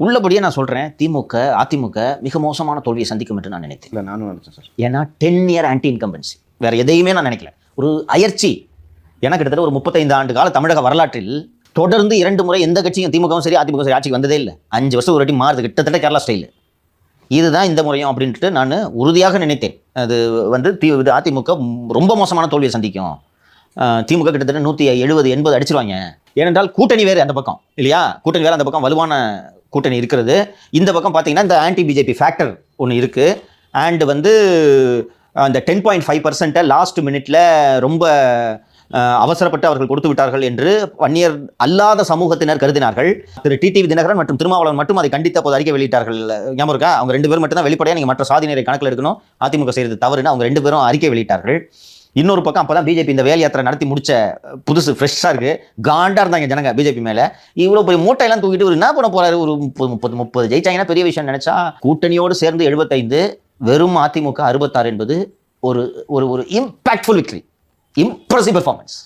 உள்ளபடியே நான் சொல்கிறேன், அதிமுக மிக மோசமான தோல்வியை சந்திக்கும் என்று நான் நினைத்தேன். இல்லை, நானும் நினைச்சேன் சார். ஏன்னா 10 இயர் ஆன்டி இன்கம்பன்சி, வேற எதையுமே நான் நினைக்கல. ஒரு அயற்சி. ஏன்னா கிட்டத்தட்ட ஒரு 35 ஆண்டு கால தமிழக வரலாற்றில் தொடர்ந்து 2 முறை எந்த கட்சியும் திமுகவும் சரி அதிமுக சரி ஆட்சிக்கு வந்ததே இல்லை. 5 வருஷம் ஒரு வாட்டி மாறுது, கிட்டத்தட்ட கேரளா ஸ்டைல். இதுதான் இந்த முறையும் அப்படின்ட்டு நான் உறுதியாக நினைத்தேன். அது வந்து அதிமுக ரொம்ப மோசமான தோல்வியை சந்திக்கும். திமுக கிட்டத்தட்ட 170-80 அடிச்சிருவாங்க. ஏனென்றால் கூட்டணி வேறு அந்த பக்கம் இல்லையா, கூட்டணி வேறு அந்த பக்கம் வலுவான கூட்டணி இருக்கிறது. இந்த பக்கம் பார்த்தீங்கன்னா இந்த ஆன்டி பிஜேபி ஃபேக்டர் ஒன்று இருக்குது. அண்ட் வந்து அந்த 10.5% லாஸ்ட் மினிட்ல ரொம்ப அவசரப்பட்டு அவர்கள் கொடுத்து விட்டார்கள் என்று வன்னியர் அல்லாத சமூகத்தினர் கருதினார்கள். திரு டிடிவி தினகரன் மற்றும் திருமாவளவன் மட்டும் அதை கண்டித்த போது அறிக்கை வெளியிட்டார்கள். ஞாபகம் இருக்கா? அவங்க 2 பேரும் மட்டும் தான் வெளிப்படையாக நீங்கள் மற்ற சாதியினரை கணக்கில் எடுக்கணும், அதிமுக செய்கிறது தவறுன்னு அவங்க 2 பேரும் அறிக்கை வெளியிட்டார்கள். இன்னொரு பக்கம் அப்போ தான் பிஜேபி இந்த வேல் யாத்திரை நடத்தி முடிச்ச புதுசு ஃப்ரெஷ்ஷாக இருக்குது. காண்டாக இருந்தாங்க ஜனங்க பிஜேபி மேலே. இவ்வளோ பெரிய மூட்டையெல்லாம் தூக்கிட்டு ஒரு என்ன பண்ண போகிறாரு, ஒரு 30 ஜெயிச்சாங்கன்னா பெரிய விஷயம் நினச்சா, கூட்டணியோடு சேர்ந்து 75 வெறும் அதிமுக 66 என்பது ஒரு ஒரு ஒரு இம்பாக்ட்ஃபுல் விக்டரி, இம்ப்ரெசிவ் பெர்ஃபார்மன்ஸ்.